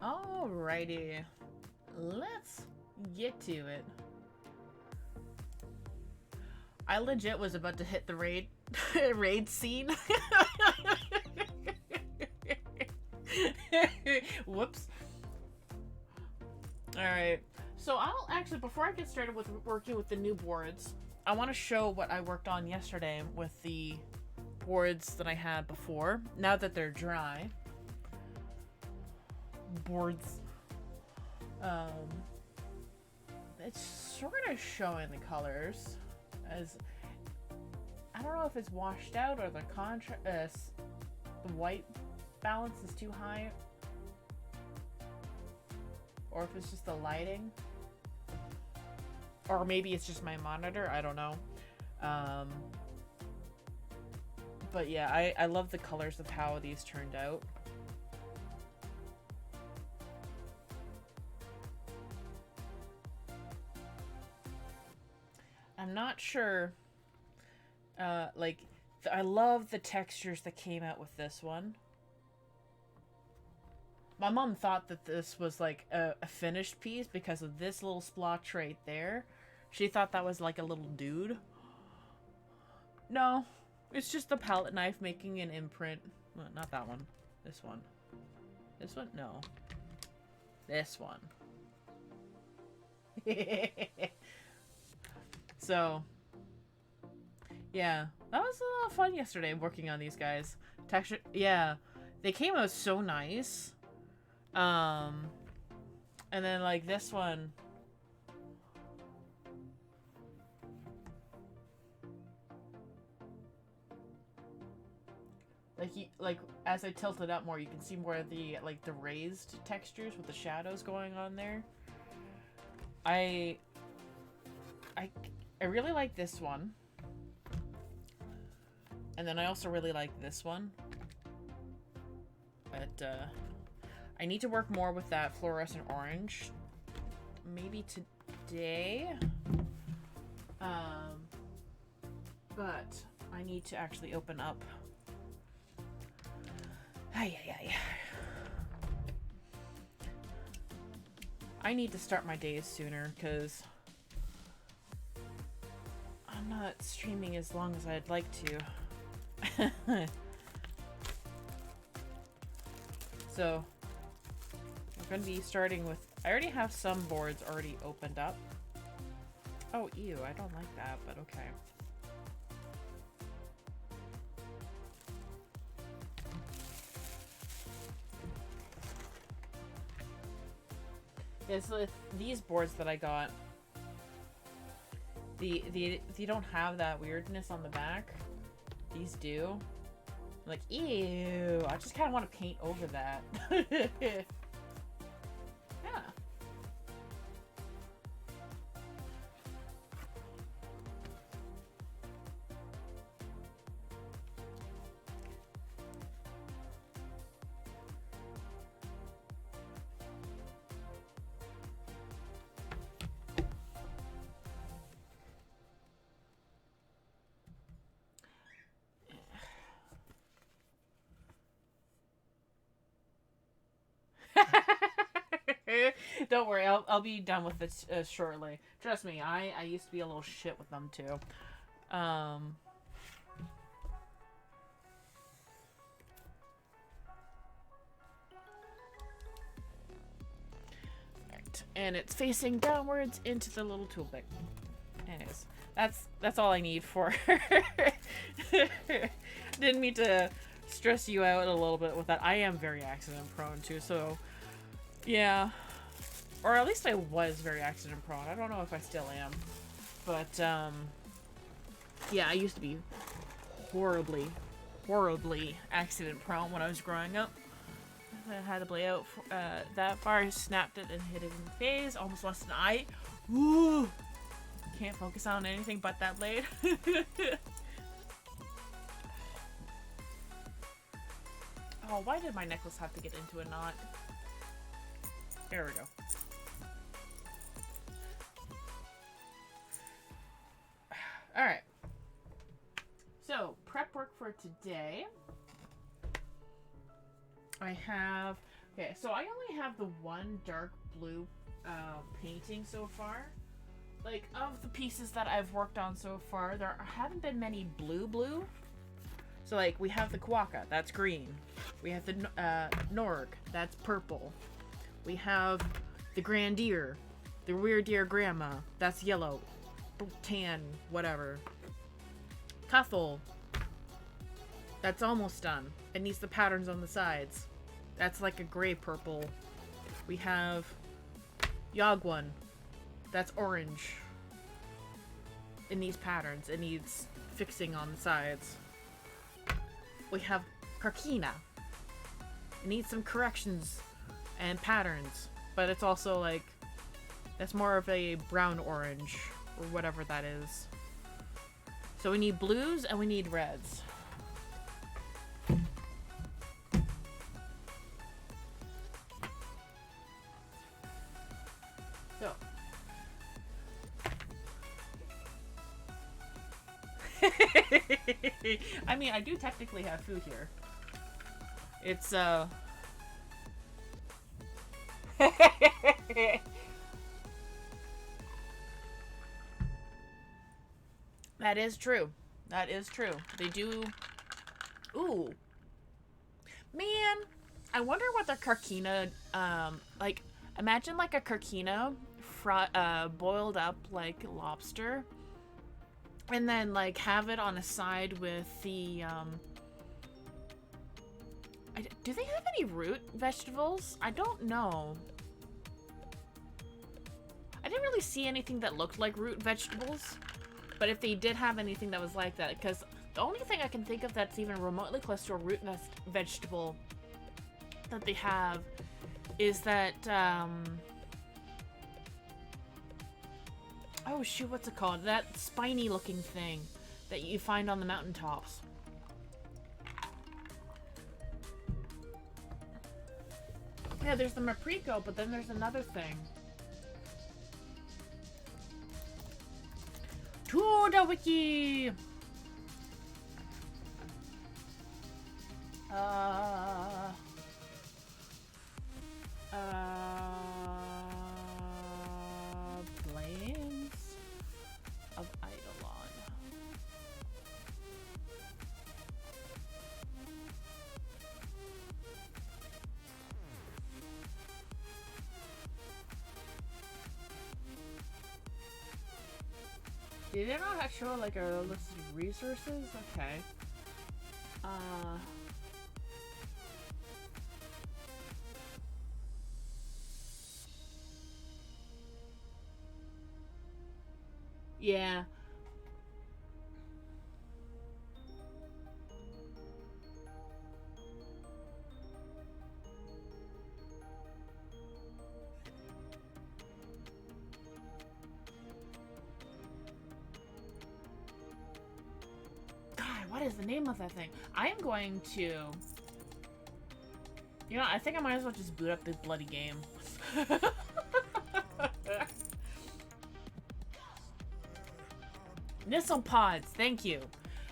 Alrighty. Let's get to it. I legit was about to hit the raid raid scene. Whoops. Alright. So I'll actually, before I get started with working with the new boards, I want to show what I worked on yesterday with the boards that I had before. Now that they're dry. Boards. It's sort of showing the colors as I don't know if it's washed out or the contrast, the white balance is too high, or if it's just the lighting, or maybe it's just my monitor. I don't know. But yeah, I love the colors of how these turned out. I'm not sure. I love the textures that came out with this one. My mom thought that this was like a finished piece because of this little splotch right there. She thought that was like a little dude. No, it's just a palette knife making an imprint. Well, not that one. This one. This one? No. This one. So, yeah, that was a lot of fun yesterday working on these guys. Texture, yeah, they came out so nice. And then like this one, like as I tilt it up more, you can see more of the like the raised textures with the shadows going on there. I really like this one. And then I also really like this one. But, I need to work more with that fluorescent orange. Maybe today. But I need to actually open up. I need to start my days sooner, because I'm not streaming as long as I'd like to. So, we're going to be starting with... I already have some boards already opened up. Oh, ew, I don't like that, but okay. Yeah, so these boards that I got, they don't have that weirdness on the back. These do. I'm like, ew, I just kind of want to paint over that. Yeah. Don't worry, I'll be done with this shortly. Trust me, I used to be a little shit with them too. Right. And it's facing downwards into the little tool bag. Anyways, that's all I need for Didn't mean to stress you out a little bit with that. I am very accident prone too, so yeah. Or at least I was very accident prone. I don't know if I still am. But, yeah, I used to be horribly accident prone when I was growing up. I had to play out that far. I snapped it and hit it in the face. Almost lost an eye. Ooh! Can't focus on anything but that blade. Oh, why did my necklace have to get into a knot? There we go. Alright. So, prep work for today. I have Okay, so I only have the one dark blue painting so far. Like, of the pieces that I've worked on so far, there haven't been many blue. So, like, we have the Quokka, that's green. We have the Norg, that's purple. We have the Grandier, the Weird Deer Grandma, that's yellow, tan, whatever. Cuthel, that's almost done. It needs the patterns on the sides. That's like a gray purple. We have Yogwan, that's orange. It needs patterns. It needs fixing on the sides. We have Karkina. It needs some corrections and patterns. But it's also like, that's more of a brown orange or whatever that is. So we need blues and we need reds. So. I mean, I do technically have food here. It's, That is true. That is true. They do... Ooh. Man, I wonder what the Karkina, like, imagine like a Karkina boiled up like lobster. And then, like, have it on a side with the, do they have any root vegetables? I don't know. I didn't really see anything that looked like root vegetables. But if they did have anything that was like that, because the only thing I can think of that's even remotely close to a root vegetable that they have is that, oh shoot, what's it called? That spiny looking thing that you find on the mountaintops. Yeah, there's the maprico, but then there's another thing. To the wiki! Plains of Eidolon. Did it not show like a list of resources? Okay. Yeah. God, what is the name of that thing? I am going to... You know, I think I might as well just boot up this bloody game. Pods, thank you.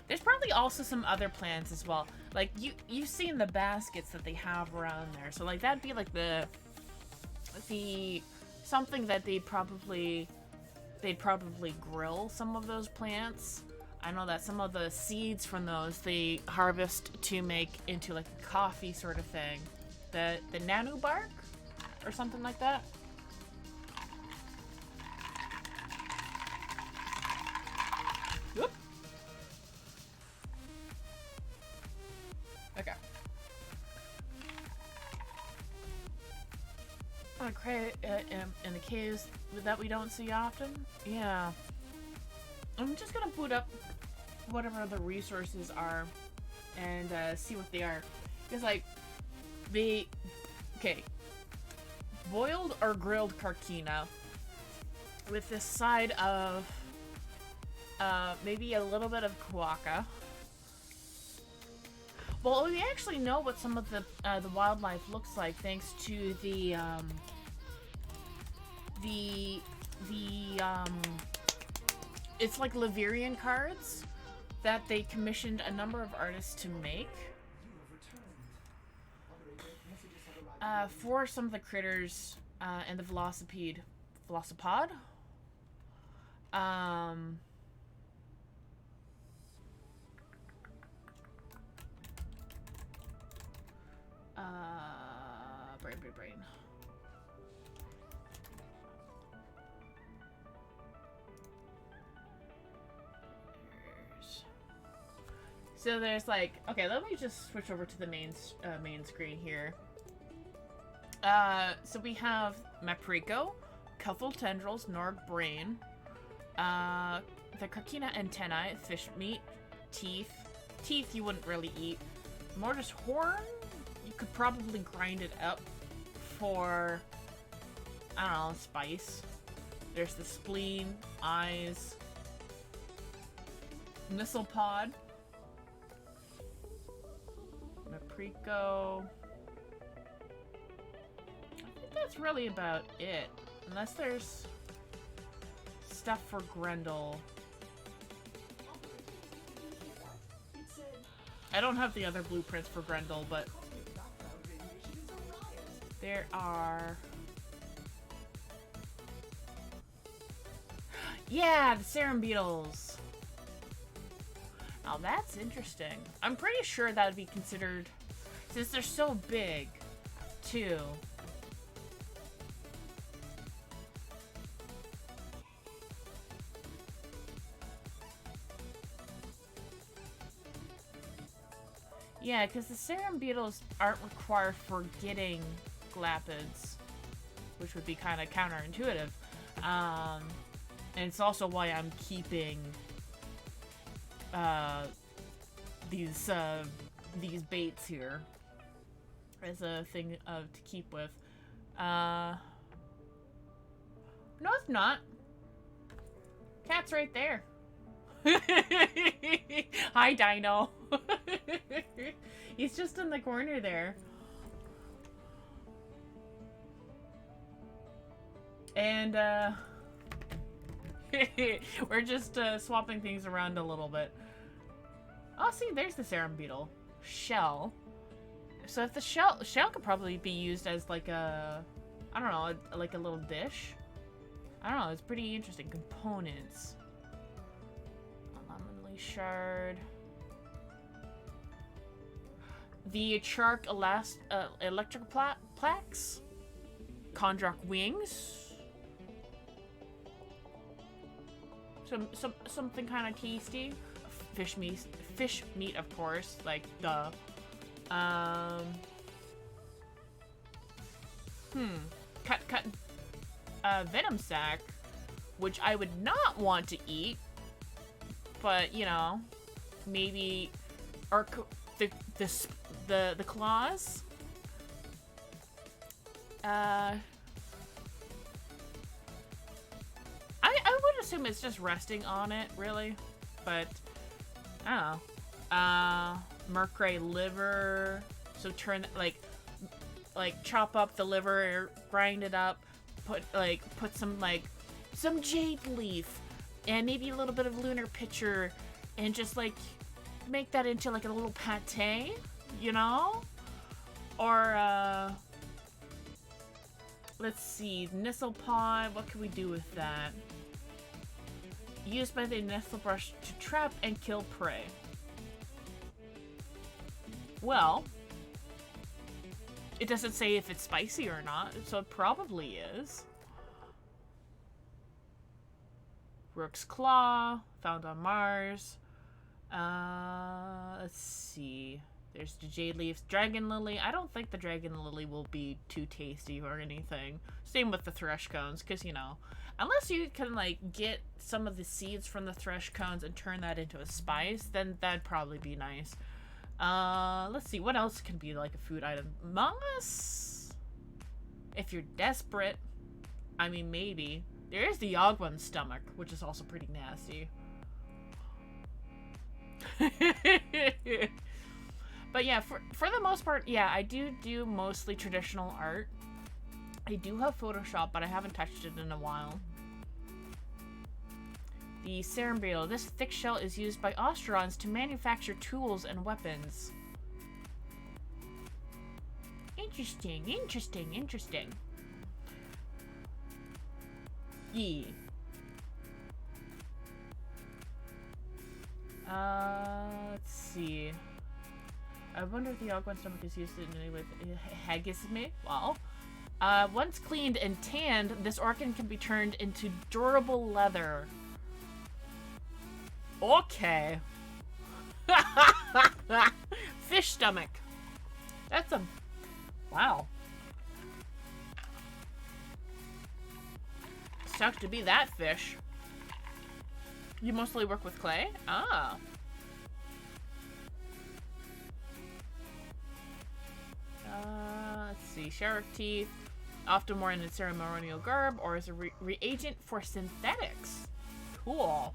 There's probably also some other plants as well. Like, you've seen the baskets that they have around there. So, like, that'd be, like, the something that they'd probably grill some of those plants. I know that some of the seeds from those they harvest to make into, like, a coffee sort of thing. The nanu bark? Or something like that. Whoop. Okay. In the caves that we don't see often? Yeah. I'm just gonna boot up whatever the resources are and see what they are. Because, like, okay. Boiled or grilled Karkina with this side of maybe a little bit of Quokka. Well, we actually know what some of the wildlife looks like thanks to the it's like Laverian cards that they commissioned a number of artists to make. For some of the critters and the velocipod. Brain. So there's like, okay, let me just switch over to the main screen here. So we have Maprico, Cuffle Tendrils, Norg Brain, the Carcina Antennae, Fish Meat, Teeth. Teeth you wouldn't really eat. Mortis Horn, you could probably grind it up for, I don't know, spice. There's the Spleen, Eyes, Missile Pod, Maprico. I think that's really about it. Unless there's stuff for Grendel. I don't have the other blueprints for Grendel, but there are... Yeah, the Serum Beetles! Now that's interesting. I'm pretty sure that would be considered... Since they're so big, too. Yeah, because the Serum Beetles aren't required for getting Glapids, which would be kind of counterintuitive. And it's also why I'm keeping these baits here as a thing to keep with. No, it's not. Cat's right there. Hi, Dino. He's just in the corner there. And, we're just, swapping things around a little bit. Oh, see, there's the Serum Beetle. Shell. So if the shell could probably be used as, like, a... I don't know, like a little dish. I don't know, it's pretty interesting. Components. Shard. The Chark electric plaques. Kondrak wings. Something kind of tasty. Fish meat, of course. Like the. Cut. Venom sac, which I would not want to eat. But, you know, maybe, or the claws. I would assume it's just resting on it, really. But, I don't know. Mercray liver. So turn, like chop up the liver, grind it up, put some jade leaf. And maybe a little bit of lunar pitcher, and just like make that into like a little pate, you know? Or let's see, Nistle Pod. What can we do with that? Used by the Nestle Brush to trap and kill prey. Well, it doesn't say if it's spicy or not, so it probably is. Rook's Claw, found on Mars. Let's see. There's the Jade Leaf. Dragon Lily. I don't think the Dragon Lily will be too tasty or anything. Same with the Thresh Cones, because, you know, unless you can, like, get some of the seeds from the Thresh Cones and turn that into a spice, then that'd probably be nice. Let's see. What else can be, like, a food item? Moss? If you're desperate. I mean, maybe. There is the Yogwun stomach, which is also pretty nasty. But yeah, for the most part, yeah, I do mostly traditional art. I do have Photoshop, but I haven't touched it in a while. The Serum Beetle. This thick shell is used by Osterons to manufacture tools and weapons. Interesting, interesting, interesting. Yee. Let's see. I wonder if the Ogwen stomach is used in any way with hagisme. Well, once cleaned and tanned, this organ can be turned into durable leather. Okay. Fish stomach. That's a... Wow. Sucks to be that fish. You mostly work with clay? Ah. Let's see. Shark teeth. Often worn in ceremonial garb or as a reagent for synthetics. Cool.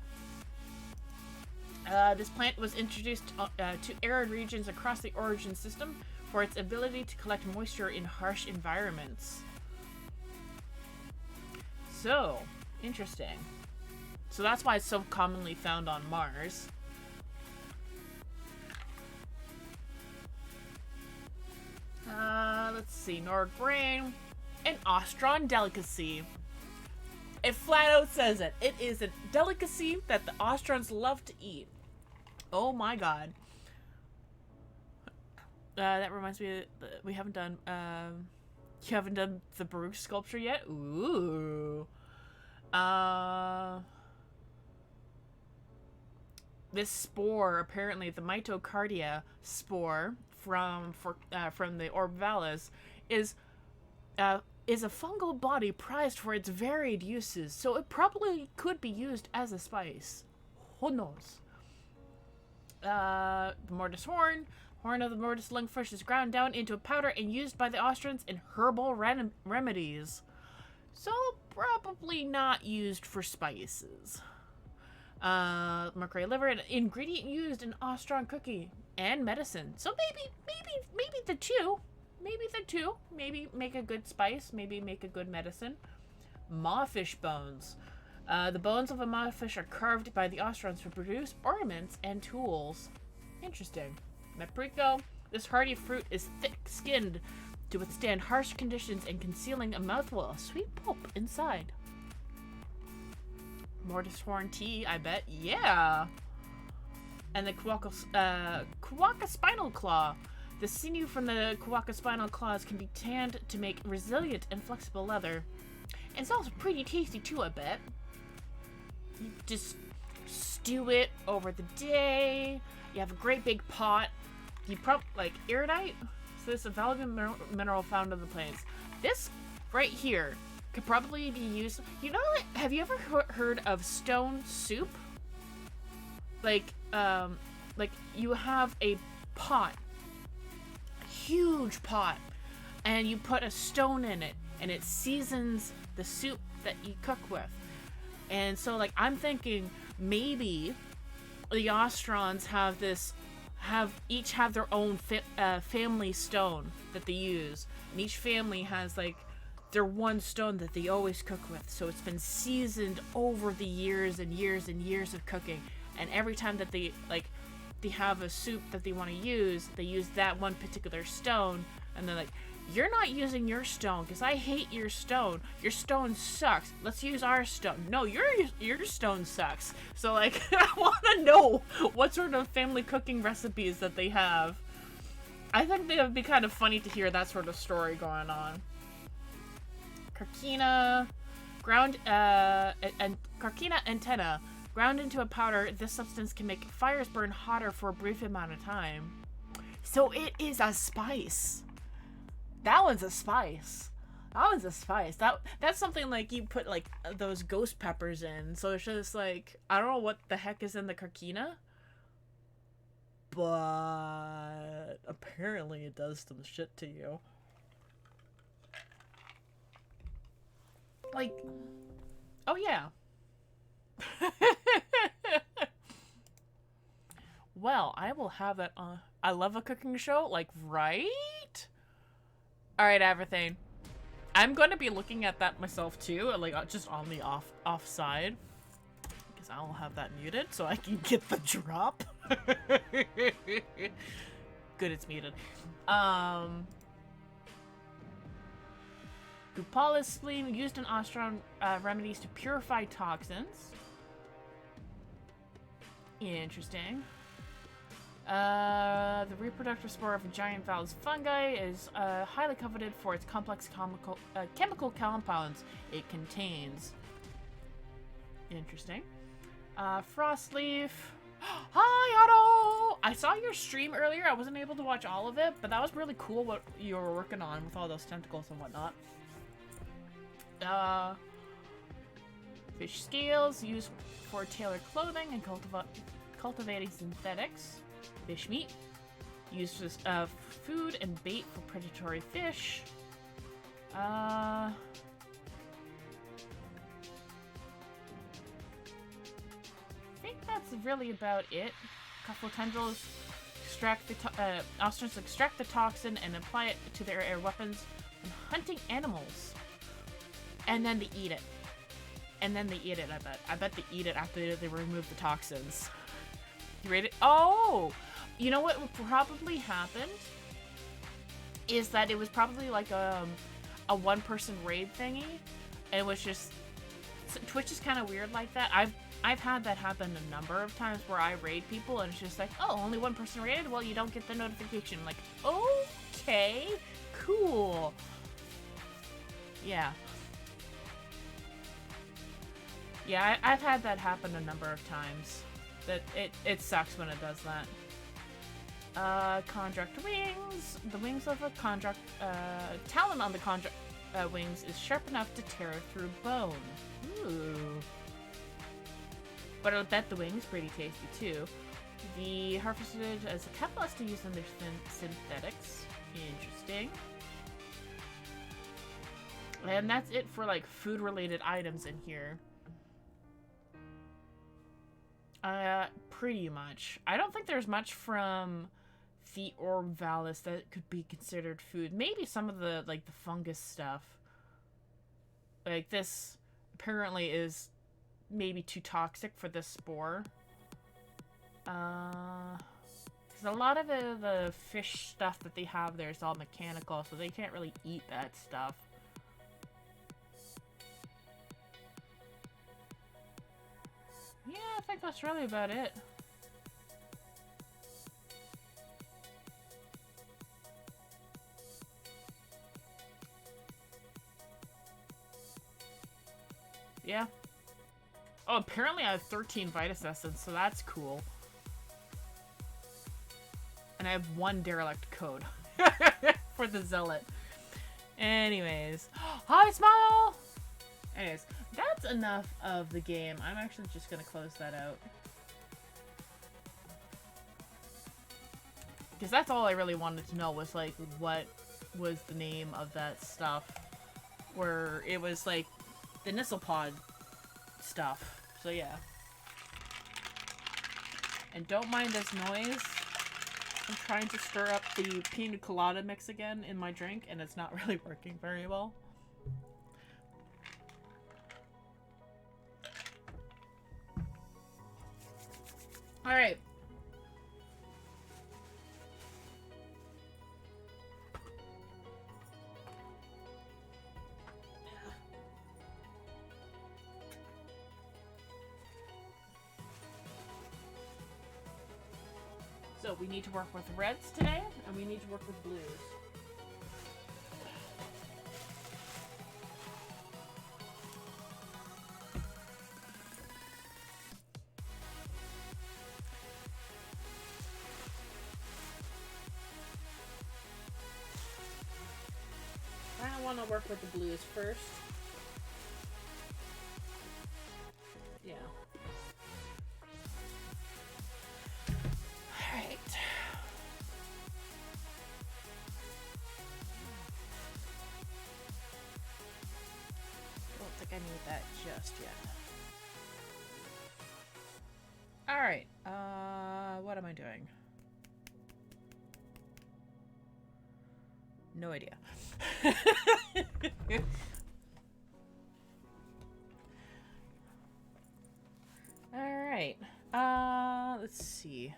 This plant was introduced to arid regions across the origin system for its ability to collect moisture in harsh environments. So, interesting. So that's why it's so commonly found on Mars. Let's see. Nord grain. An Austron delicacy. It flat out says it. It is a delicacy that the Austrons love to eat. Oh my god. That reminds me, we haven't done, you haven't done the Baruch sculpture yet? Ooh. This spore, apparently the mitocardia spore from the Orbivalis, is a fungal body prized for its varied uses, so it probably could be used as a spice. Who knows? The mortis horn. Horn of the mortis lungfish is ground down into a powder and used by the Austrians in herbal remedies. So, probably not used for spices. Mercury liver, an ingredient used in Austron cooking and medicine. So maybe the two. Maybe the two. Maybe make a good spice. Maybe make a good medicine. Mawfish bones. The bones of a mawfish are carved by the Austrons to produce ornaments and tools. Interesting. Maprico. This hardy fruit is thick-skinned to withstand harsh conditions and concealing a mouthful of sweet pulp inside. Mortis horn tea, I bet. Yeah! And the Kawaka spinal claw. The sinew from the Kawaka spinal claws can be tanned to make resilient and flexible leather. And it's also pretty tasty too, I bet. You just stew it over the day. You have a great big pot. You like iridite. So this is a valuable mineral found in the plains. This right here could probably be used. You know, have you ever heard of stone soup? Like you have a pot, a huge pot, and you put a stone in it, and it seasons the soup that you cook with. And so, like, I'm thinking maybe the Austrons each have their own family stone that they use, and each family has like their one stone that they always cook with. So it's been seasoned over the years and years and years of cooking, and every time that they have a soup that they want to use, they use that one particular stone, and they're like, you're not using your stone because I hate your stone. Your stone sucks. Let's use our stone. No, your stone sucks. So, like, I want to know what sort of family cooking recipes that they have. I think it would be kind of funny to hear that sort of story going on. Carcina, Carcina antenna. Ground into a powder, this substance can make fires burn hotter for a brief amount of time. So it is a spice. That one's a spice. That one's a spice. That's something like you put like those ghost peppers in. So it's just like, I don't know what the heck is in the Carcina, but apparently it does some shit to you. Like, oh yeah. Well, I will have that on. I love a cooking show, like, right? Alright, everything. I'm going to be looking at that myself too, like just on the off side. Because I'll have that muted so I can get the drop. Good, it's muted. Gupala's spleen used in Ostron remedies to purify toxins. Interesting. The reproductive spore of a giant vallus fungi is highly coveted for its complex chemical compounds it contains. Interesting. Frostleaf. Hi, Otto! I saw your stream earlier. I wasn't able to watch all of it, but that was really cool what you were working on with all those tentacles and whatnot. Fish scales used for tailored clothing and cultivating synthetics. Fish meat used as food and bait for predatory fish. I think that's really about it. Couple tendrils extract the ostriches extract the toxin and apply it to their air weapons when hunting animals. And then they eat it. And then they eat it, I bet. I bet they eat it after they remove the toxins. You rate it? Oh! You know what probably happened? Is that it was probably like a one-person raid thingy. And it was just... Twitch is kind of weird like that. I've had that happen a number of times where I raid people and it's just like, oh, only one person raided? Well, you don't get the notification. I'm like, okay, cool. Yeah. Yeah, I've had that happen a number of times. That it sucks when it does that. Contract wings. The wings of a contract, talon on the contract wings is sharp enough to tear through bone. Ooh. But I bet the wings pretty tasty too. The harvested as a catalyst to use in their synthetics. Interesting. And that's it for like food related items in here. Pretty much. I don't think there's much from the orb vallus that could be considered food. Maybe some of the, like, the fungus stuff. Like, this apparently is maybe too toxic for this spore. Because a lot of the fish stuff that they have there is all mechanical, so they can't really eat that stuff. Yeah, I think that's really about it. Yeah. Oh, apparently I have 13 Vitus Essence, so that's cool. And I have 1 Derelict code for the Zealot. Anyways. Hi, Smile! Anyways, that's enough of the game. I'm actually just gonna close that out. Because that's all I really wanted to know was, like, what was the name of that stuff. Where it was, like, the Nisselpod stuff. So, yeah. And don't mind this noise. I'm trying to stir up the pina colada mix again in my drink, and it's not really working very well. Alright. So we need to work with reds today, and we need to work with blues. I want to work with the blues first. Yeah. Alright. Don't think I need that just yet. Alright, what am I doing? No idea. Alright, let's see.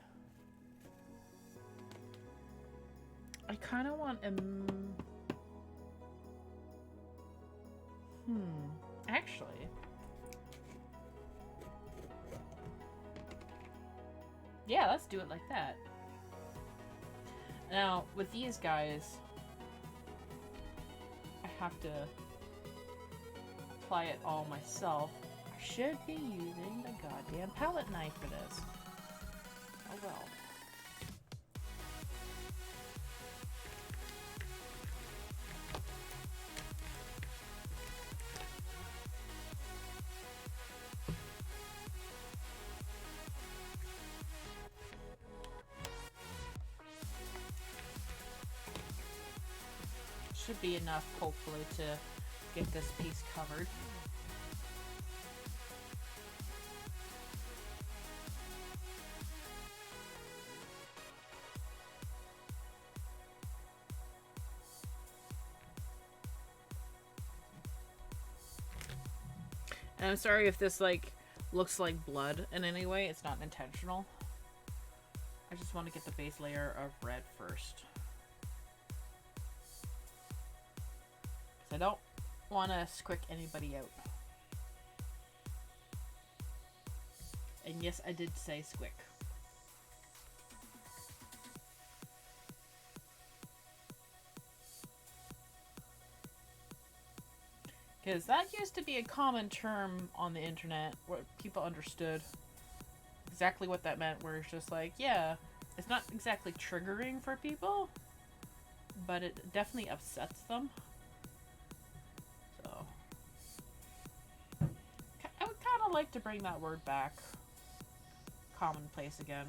I kind of want Actually. Yeah, let's do it like that. Now, with these guys, I have to apply it all myself. I should be using the goddamn palette knife for this. Oh well. Should be enough, hopefully, to get this piece covered. And I'm sorry if this, like, looks like blood in any way. It's not intentional. I just want to get the base layer of red first. I don't want to squick anybody out. And yes, I did say squick. Because that used to be a common term on the internet where people understood exactly what that meant, where it's just like, yeah, it's not exactly triggering for people, but it definitely upsets them. I would kind of like to bring that word back commonplace again.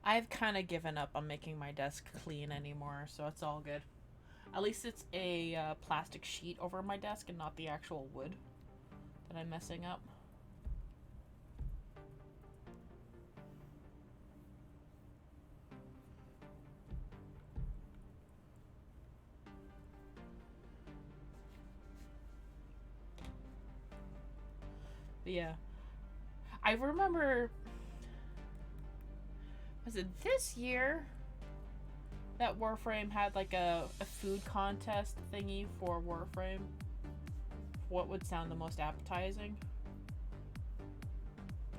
I've kind of given up on making my desk clean anymore, so it's all good. At least it's a plastic sheet over my desk and not the actual wood that I'm messing up. But yeah. I remember, was it this year that Warframe had like a food contest thingy for Warframe? What would sound the most appetizing?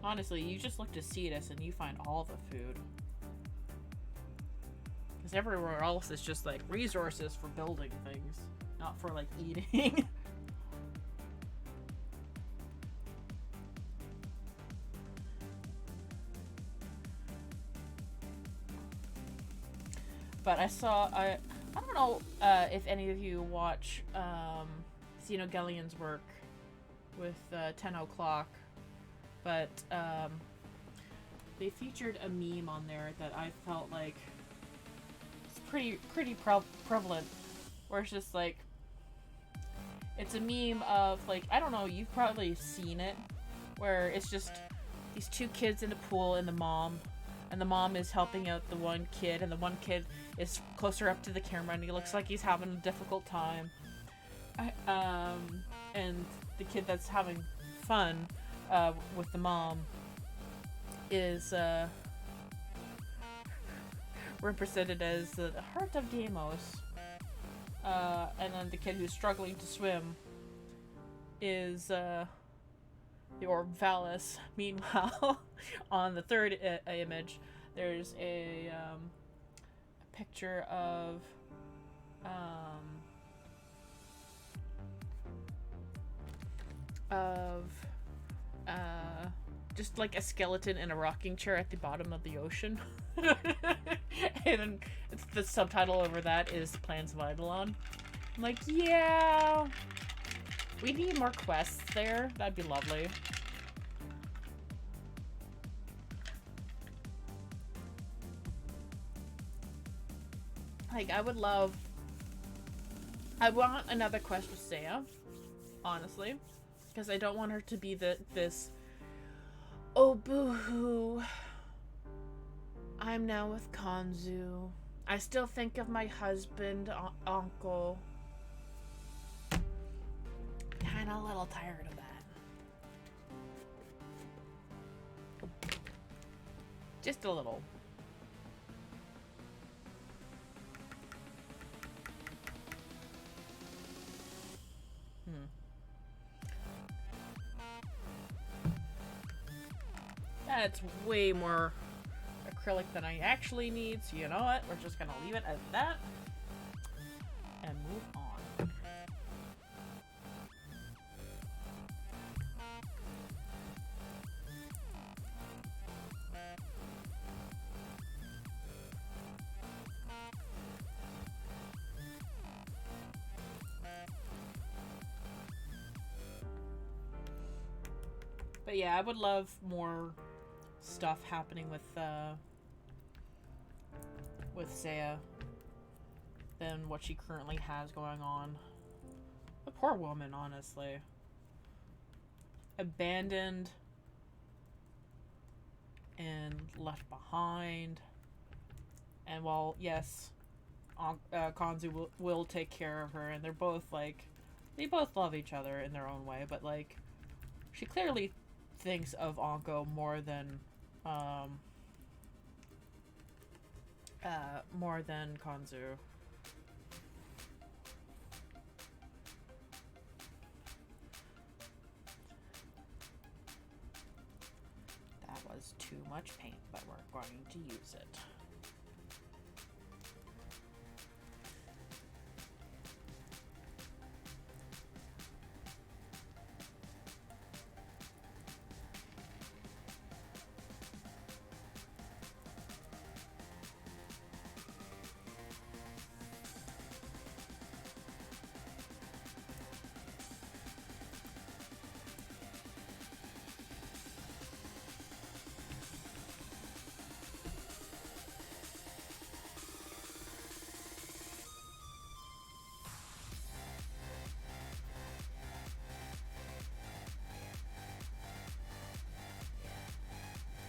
Honestly, you just look to Cetus and you find all the food. Because everywhere else is just like resources for building things, not for like eating. But I saw, I don't know if any of you watch Xenogelian's work with 10 o'clock, but they featured a meme on there that I felt like it's pretty prevalent, where it's just like, it's a meme of like, I don't know, you've probably seen it, where it's just these two kids in the pool and the mom is helping out the one kid, and the one kid is closer up to the camera and he looks like he's having a difficult time. And the kid that's having fun with the mom is represented as the heart of Deimos. And then the kid who's struggling to swim is the orb Valis. Meanwhile, on the third image, there's a picture of just like a skeleton in a rocking chair at the bottom of the ocean. And the subtitle over that is Plans of Eidolon. I'm like, yeah, we need more quests there. That'd be lovely. Like, I want another quest with Saya, honestly, because I don't want her to be this, oh boo-hoo, I'm now with Kanzu. I still think of my husband, uncle. Kinda a little tired of that. Just a little. That's way more acrylic than I actually need, so you know what? We're just gonna leave it at that and move on. But yeah, I would love more stuff happening with Saya than what she currently has going on. The poor woman, honestly. Abandoned and left behind. And while, yes, Kanzu will take care of her, and they're both, like, they both love each other in their own way, but, like, she clearly thinks of Anko more than Kanzu. That was too much paint, but we're going to use it.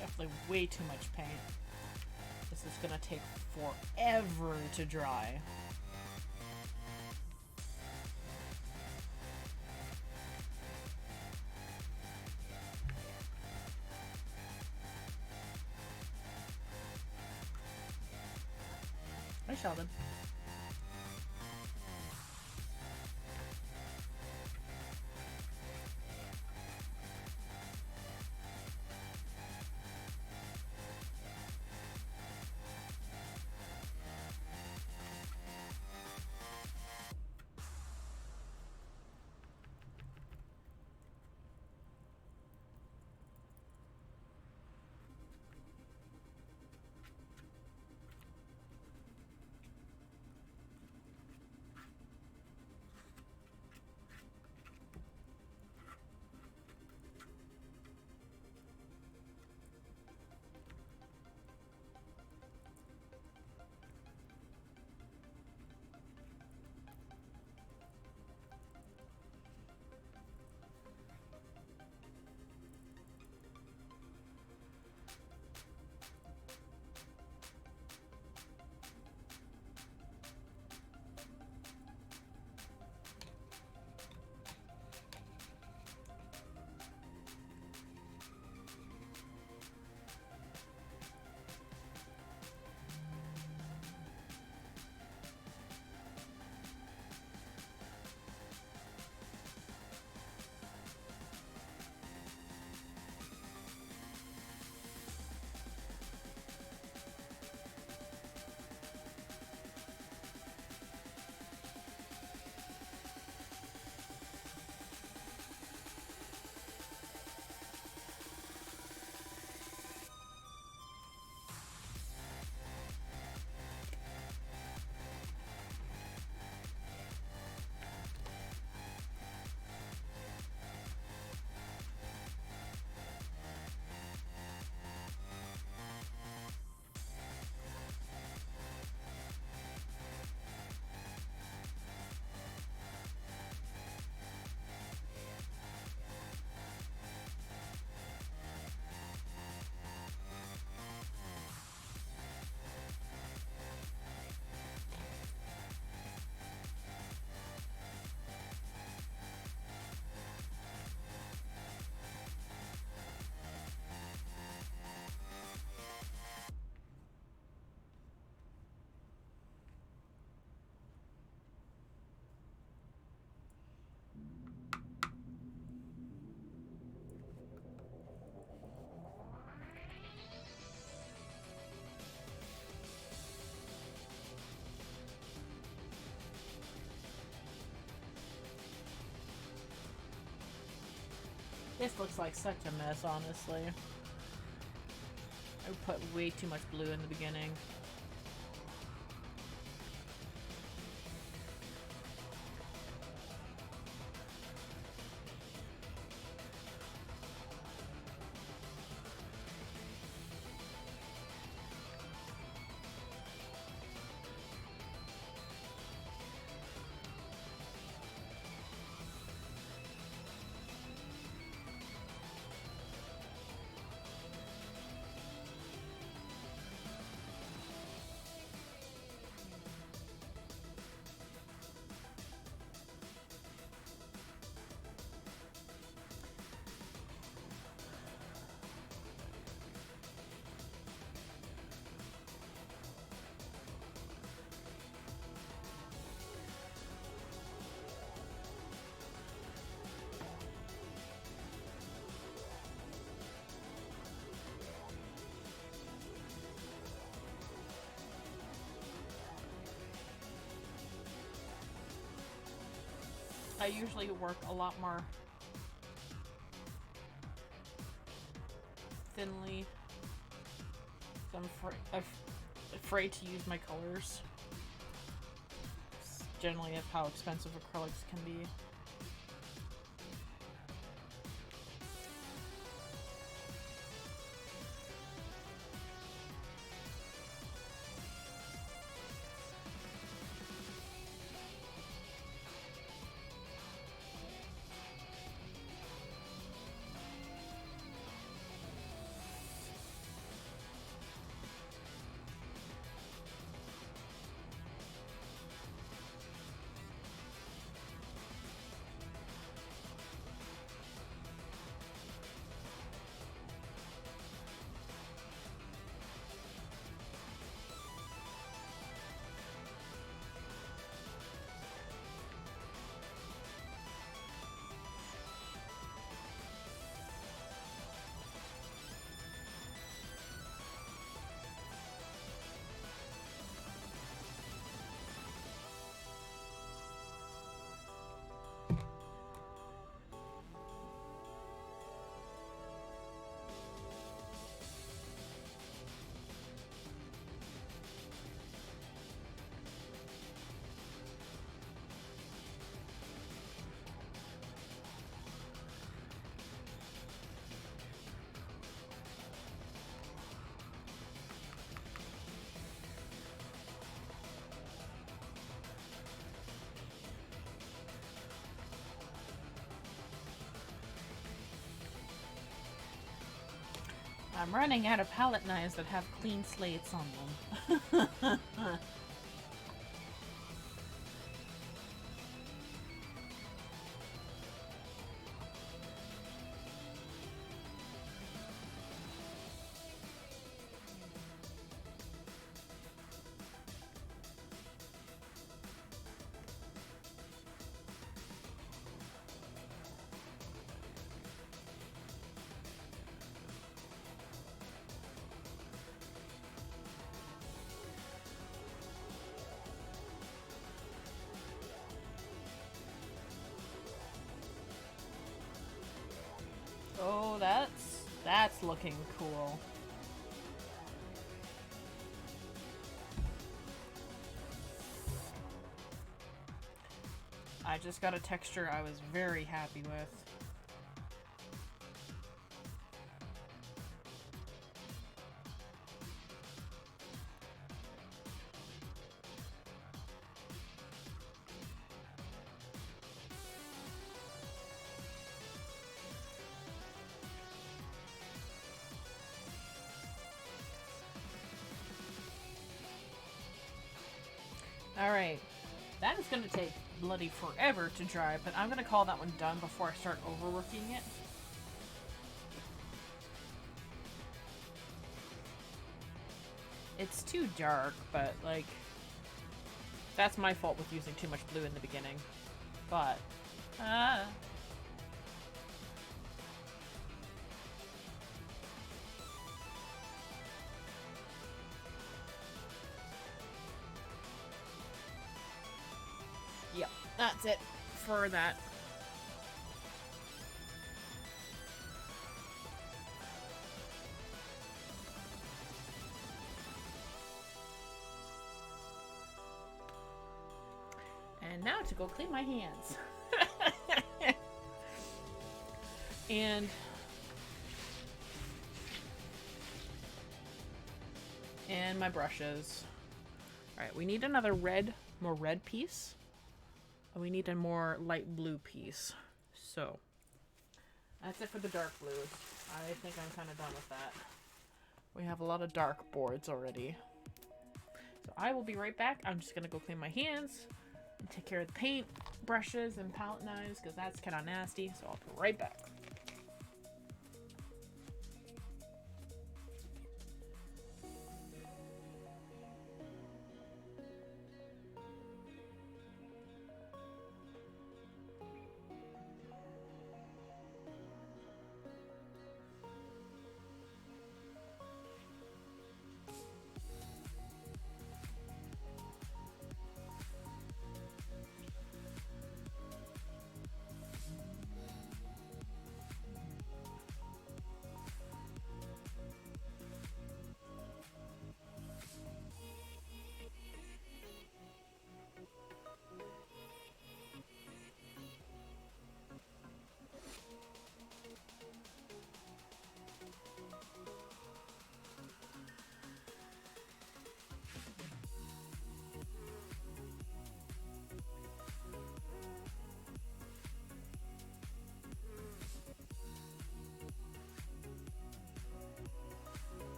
Definitely way too much paint. This is gonna take forever to dry. Hi, Sheldon. This looks like such a mess, honestly. I put way too much blue in the beginning. I usually work a lot more thinly. So I'm afraid to use my colors. It's generally of how expensive acrylics can be. I'm running out of palette knives that have clean slates on them. Oh, that's looking cool. I just got a texture I was very happy with. Alright, that is going to take bloody forever to dry, but I'm going to call that one done before I start overworking it. It's too dark, but, like, that's my fault with using too much blue in the beginning. But, yep, that's it for that. And now to go clean my hands. and my brushes. Alright, we need another more red piece. And we need a more light blue piece. So, that's it for the dark blues. I think I'm kind of done with that. We have a lot of dark boards already. So I will be right back. I'm just going to go clean my hands and take care of the paint brushes and palette knives because that's kind of nasty. So I'll be right back.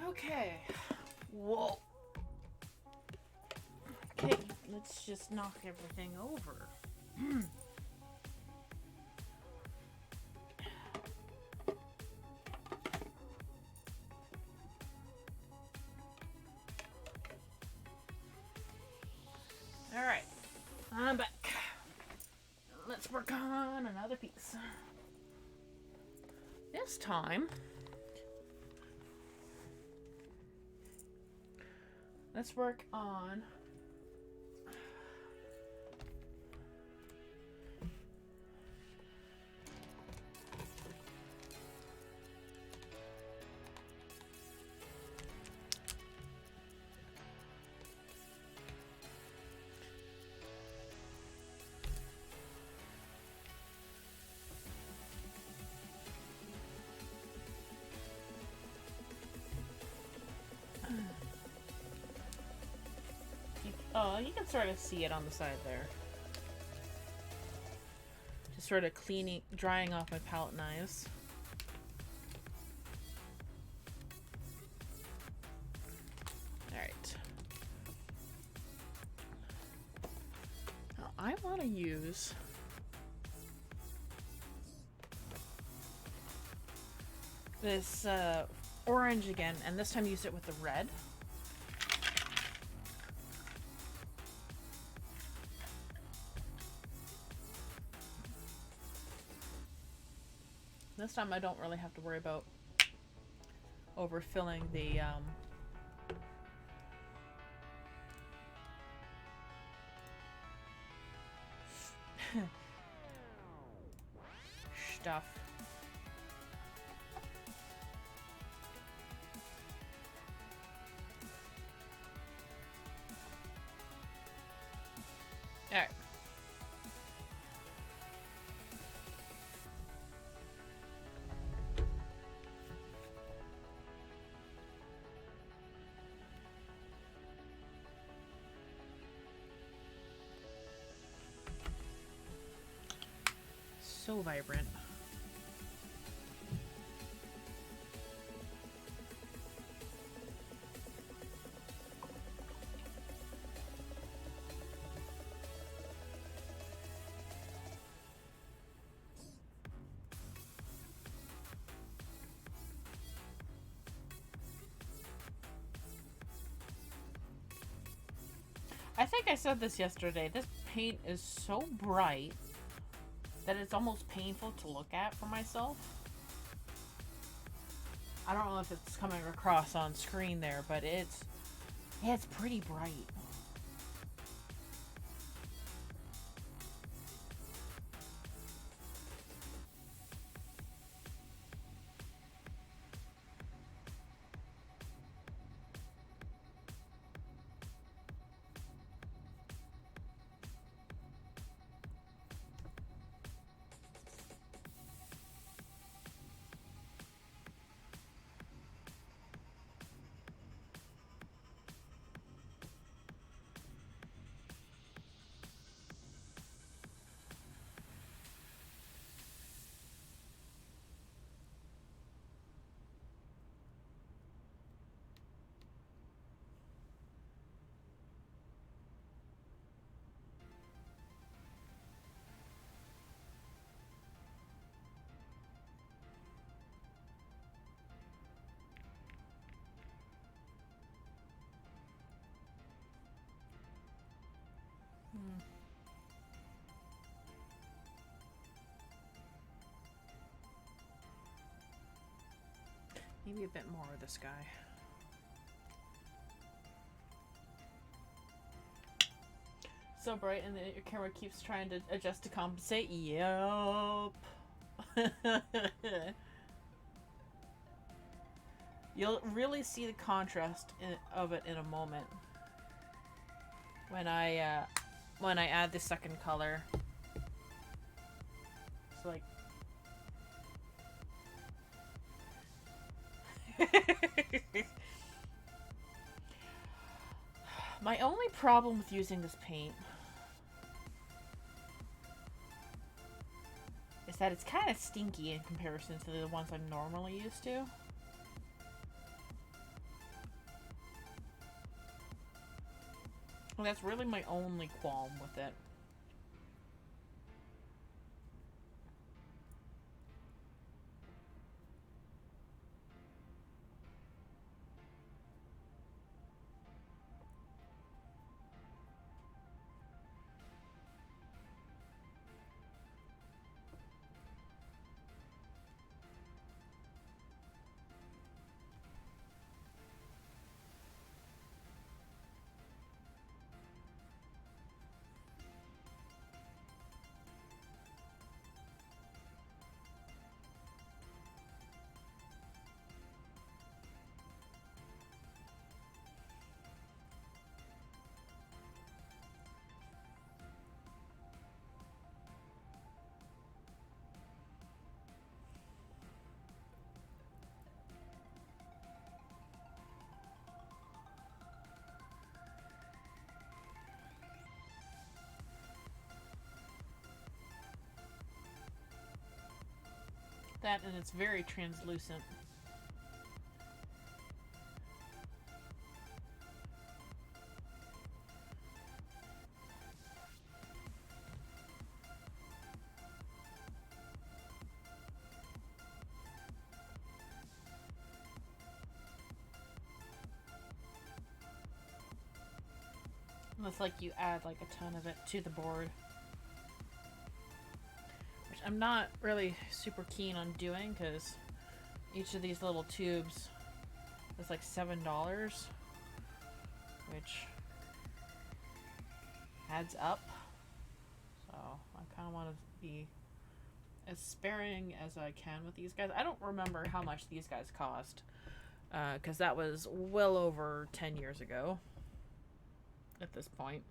Okay. Whoa. Okay, let's just knock everything over. Alright, I'm back. Let's work on another piece. This time, let's work on Oh, you can sort of see it on the side there. Just sort of drying off my palette knives. Alright. Now, I want to use this orange again, and this time use it with the red. This time I don't really have to worry about overfilling the stuff. Alright. So vibrant. I think I said this yesterday. This paint is so bright that it's almost painful to look at for myself. I don't know if it's coming across on screen there, but it's pretty bright. Maybe a bit more of this guy. So bright, and then your camera keeps trying to adjust to compensate. Yup. You'll really see the contrast of it in a moment when I add the second color. So like. My only problem with using this paint is that it's kind of stinky in comparison to the ones I'm normally used to. And that's really my only qualm with it. That, and it's very translucent. Unless, like, you add, like, a ton of it to the board. Which I'm not really super keen on doing, because each of these little tubes is, like, $7. Which adds up. So, I kind of want to be as sparing as I can with these guys. I don't remember how much these guys cost. Because that was well over 10 years ago. At this point.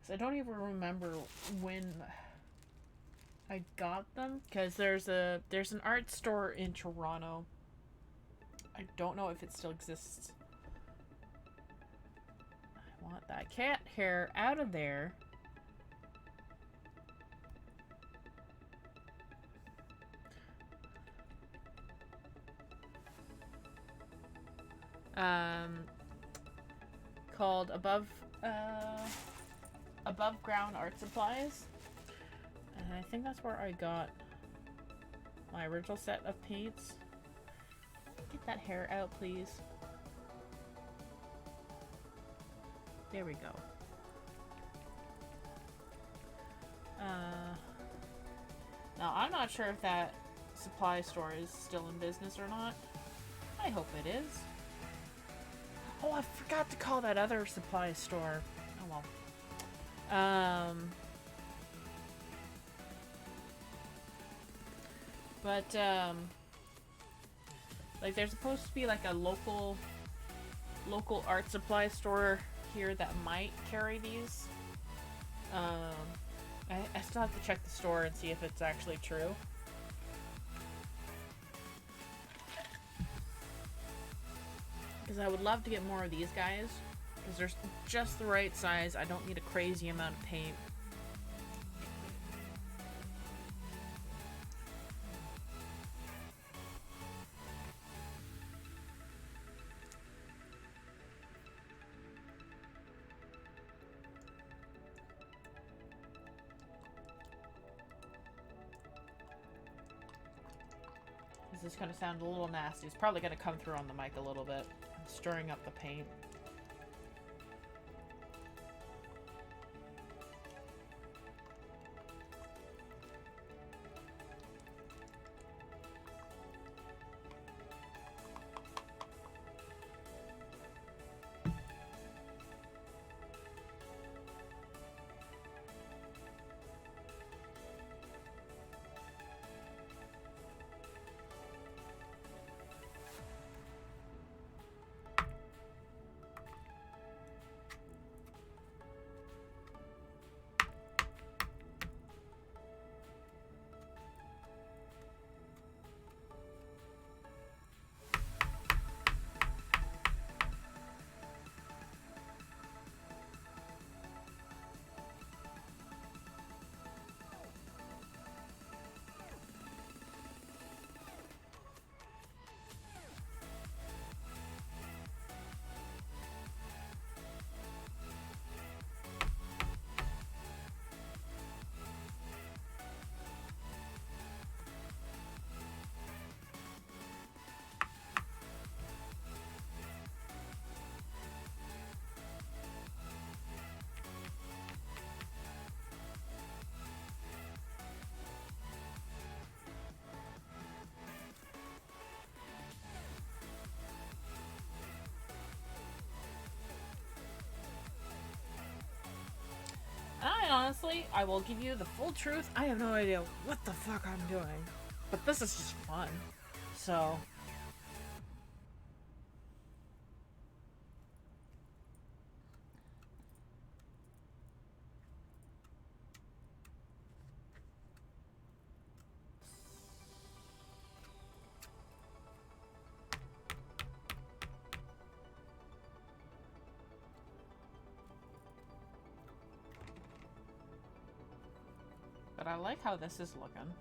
So I don't even remember when I got them, because there's an art store in Toronto. I don't know if it still exists. I want that cat hair out of there. Called Above Ground Art Supplies, and I think that's where I got my original set of paints. Get that hair out, please. There we go. Now I'm not sure if that supply store is still in business or not. I hope it is. Oh, I forgot to call that other supply store. Oh well. But like there's supposed to be like a local art supply store here that might carry these. I still have to check the store and see if it's actually true. Because I would love to get more of these guys. Because they're just the right size. I don't need a crazy amount of paint. This is going to sound a little nasty. It's probably going to come through on the mic a little bit. I'm stirring up the paint. Honestly, I will give you the full truth. I have no idea what the fuck I'm doing. But this is just fun. So... I like how this is looking.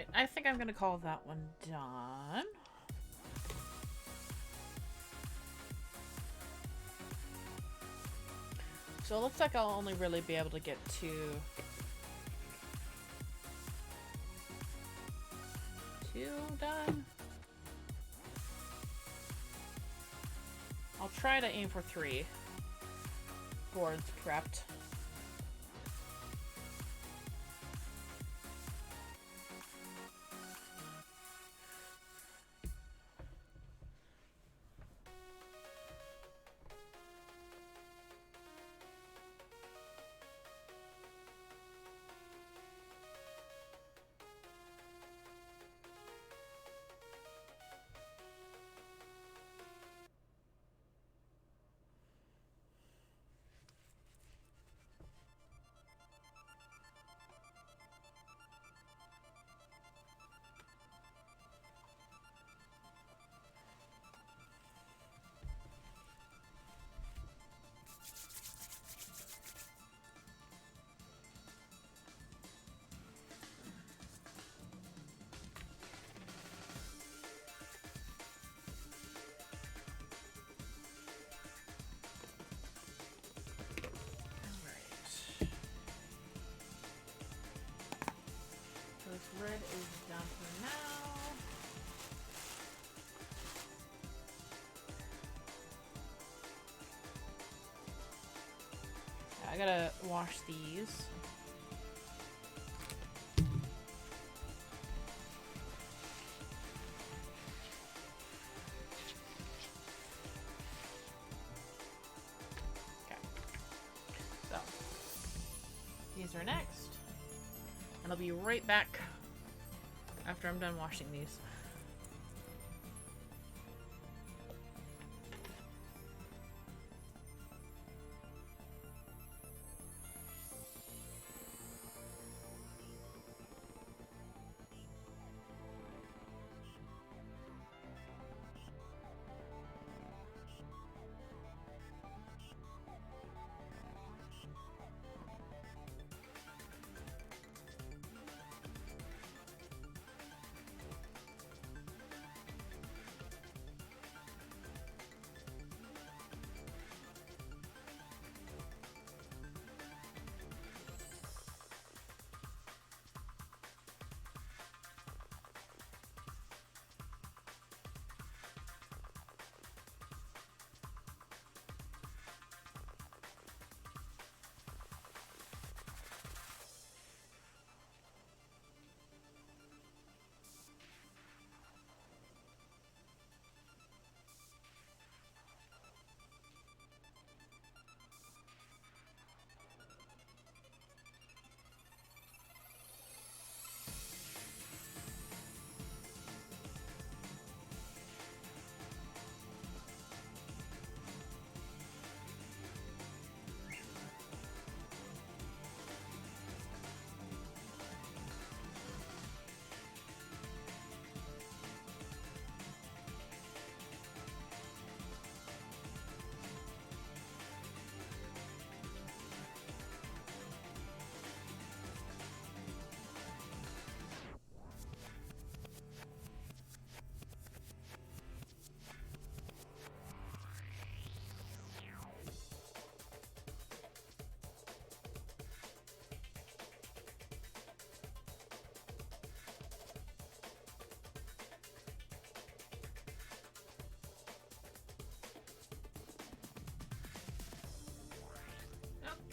Alright, I think I'm gonna call that one done. So it looks like I'll only really be able to get two done. I'll try to aim for 3 boards prepped. Red is done for now. I gotta wash these. Okay. So, these are next. And I'll be right back after I'm done washing these.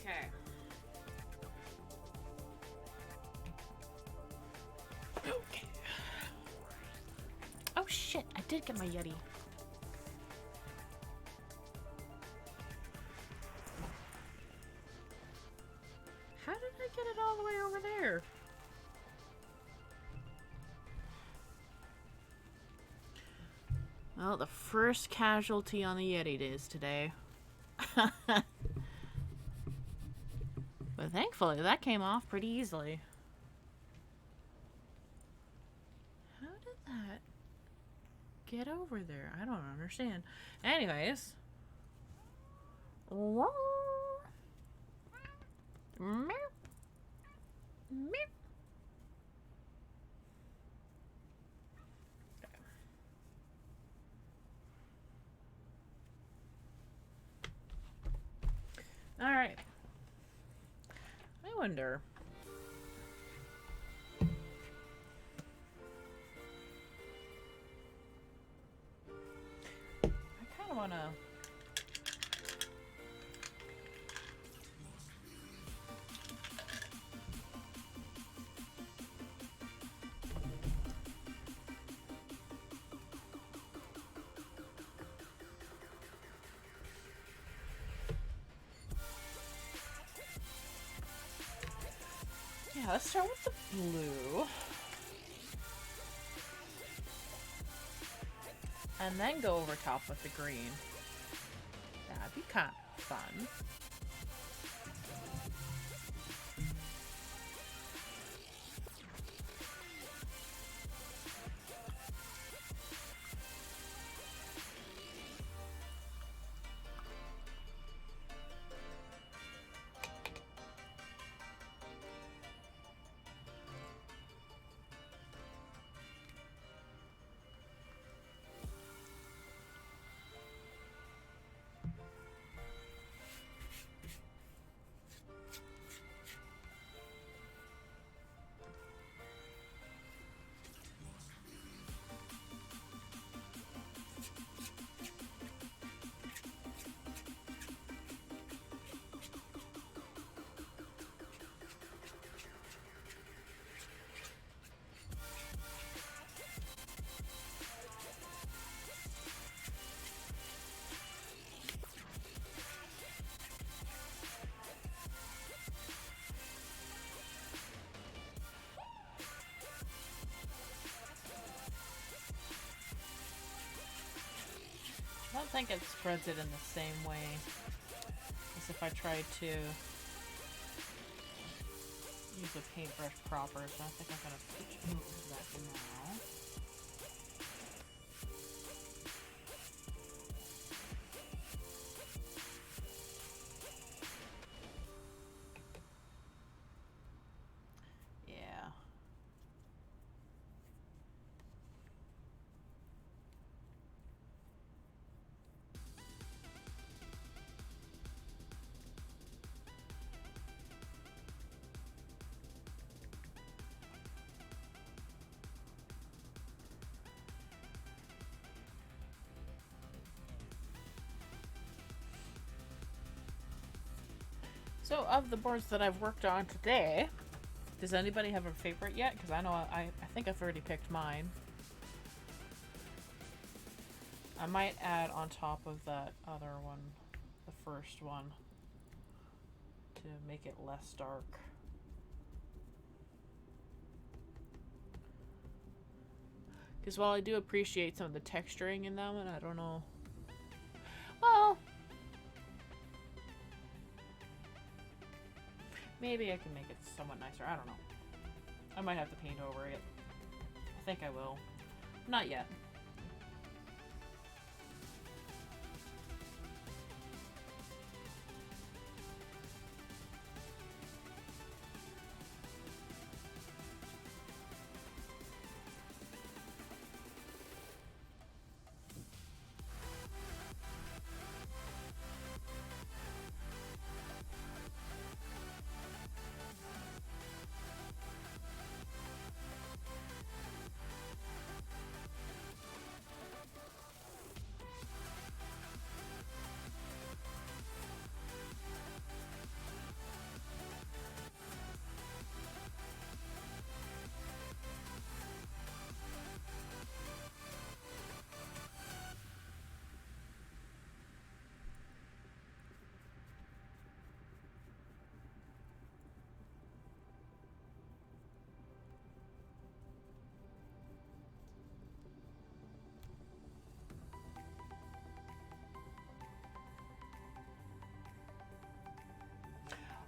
Okay. Okay. Oh shit, I did get my Yeti. How did I get it all the way over there? Well, the first casualty on the Yeti is today. But thankfully, that came off pretty easily. How did that get over there? I don't understand. Anyways. Meow. Meow. wonder. I kind of want to... Yeah, let's start with the blue. And then go over top with the green. That'd be kind of fun. I don't think it spreads it in the same way as if I tried to use a paintbrush proper, so I think I'm going to switch over to that now. Yeah. So, of the boards that I've worked on today, does anybody have a favorite yet? Because I know I think I've already picked mine. I might add on top of that other one, the first one, to make it less dark. Because while I do appreciate some of the texturing in that one, I don't know. Well, maybe I can make it somewhat nicer. I don't know. I might have to paint over it. I think I will. Not yet.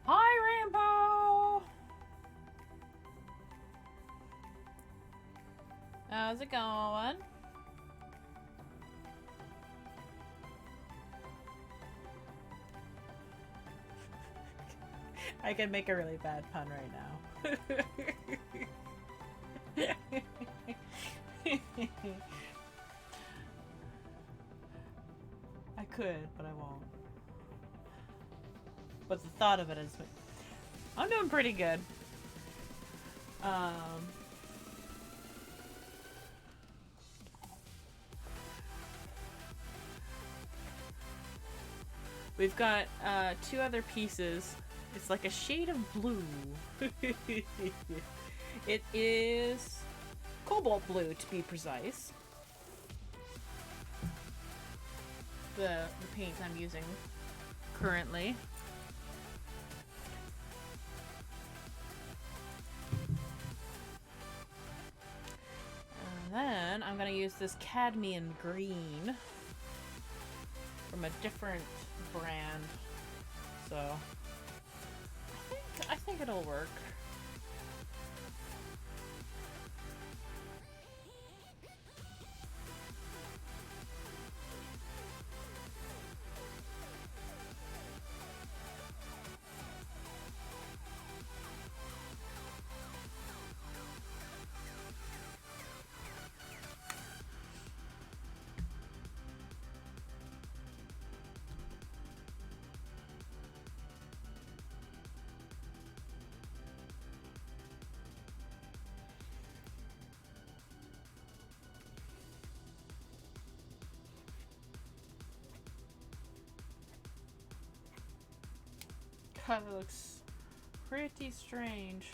Hi, Rambo! How's it going? I can make a really bad pun right now. I could, but I won't. But the thought of it is... I'm doing pretty good. Um, we've got two other pieces. It's like a shade of blue. It is cobalt blue, to be precise. The paint I'm using currently. And then I'm gonna use this cadmium green from a different brand. So I think it'll work. God, it looks pretty strange.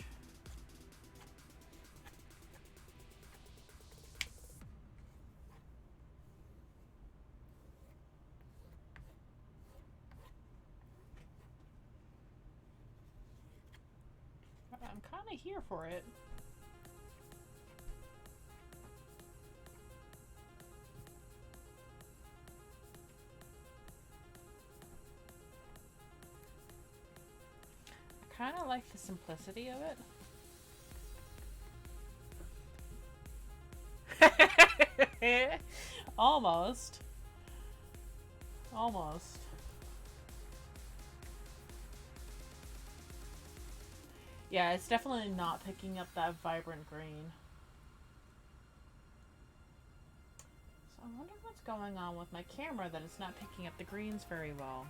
But I'm kind of here for it. Kind of like the simplicity of it. Almost. Almost. Yeah, it's definitely not picking up that vibrant green. So I wonder what's going on with my camera that it's not picking up the greens very well.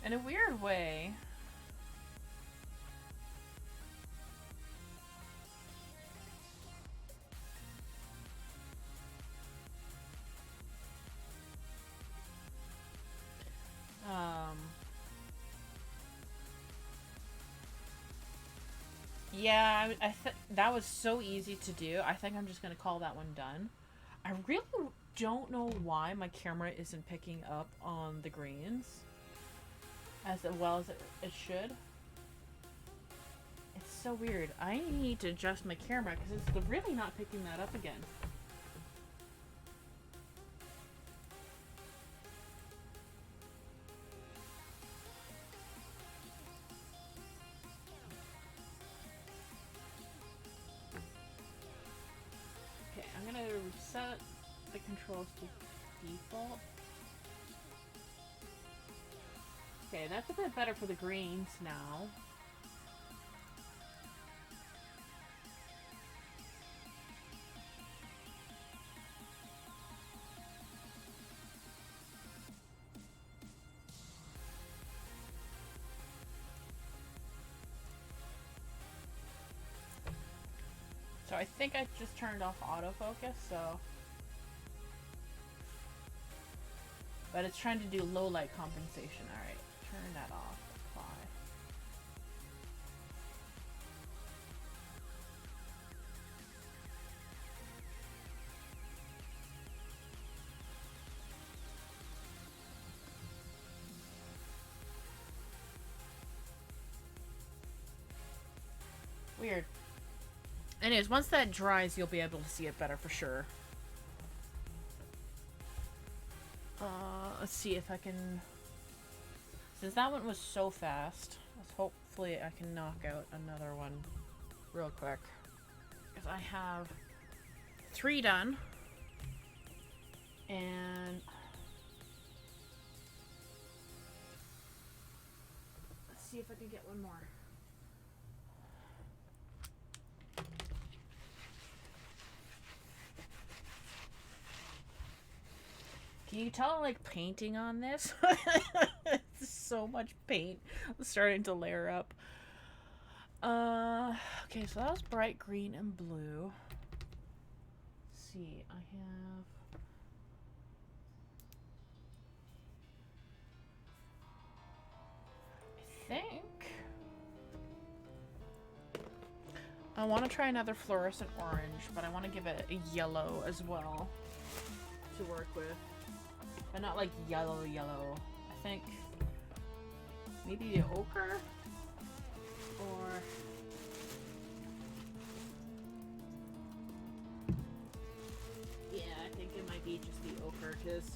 In a weird way, yeah, that was so easy to do. I think I'm just gonna call that one done. I really don't know why my camera isn't picking up on the greens as well as it should. It's so weird. I need to adjust my camera because it's really not picking that up again. Okay, I'm gonna set the controls to default. Okay, that's a bit better for the greens now. So I think I just turned off autofocus, so... But it's trying to do low light compensation. Alright, turn that off. Apply. Weird. Anyways, once that dries, you'll be able to see it better for sure. Let's see if I can... Since that one was so fast, hopefully I can knock out another one real quick. Because I have 3 done. And... let's see if I can get one more. Can you tell I'm like painting on this? It's so much paint starting to layer up. Okay, so that was bright green and blue. Let's see, I think I want to try another fluorescent orange, but I want to give it a yellow as well to work with. But not like yellow. I think maybe the ochre or yeah, I think it might be just the ochre because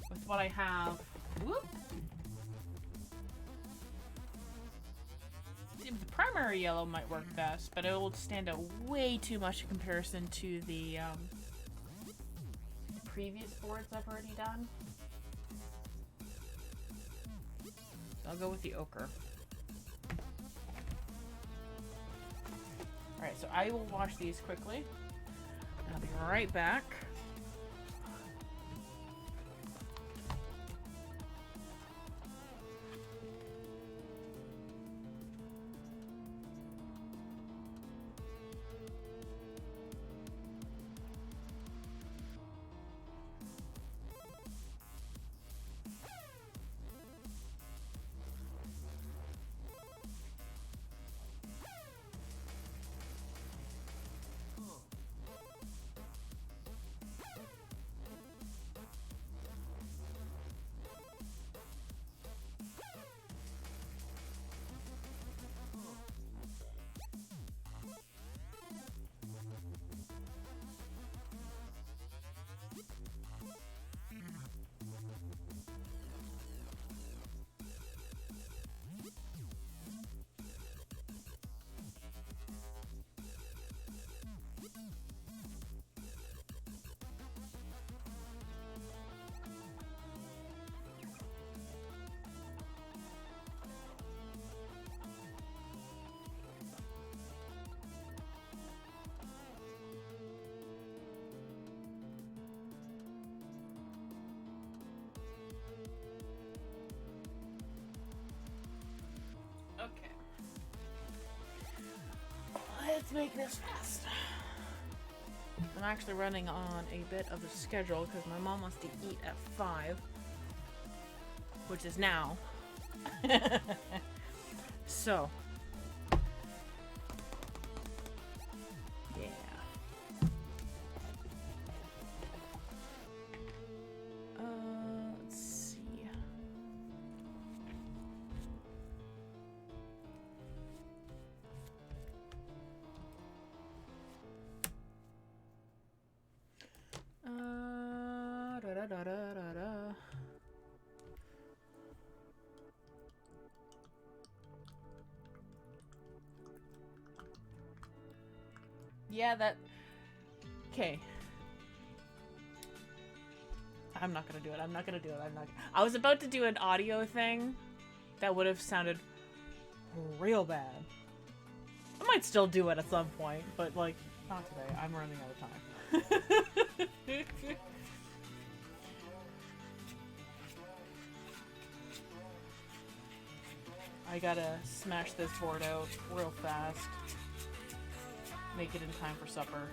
with what I have, whoop. The primary yellow might work best, but it will stand out way too much in comparison to the previous boards I've already done. So I'll go with the ochre. Alright, so I will wash these quickly. And I'll be right back. Okay. Let's make this fast. I'm actually running on a bit of a schedule because my mom wants to eat at 5, which is now. So. Yeah. Let's see. Yeah, that... Okay. I'm not gonna do it. I was about to do an audio thing that would have sounded real bad. I might still do it at some point, but, like, not today. I'm running out of time. I gotta smash this board out real fast. Make it in time for supper.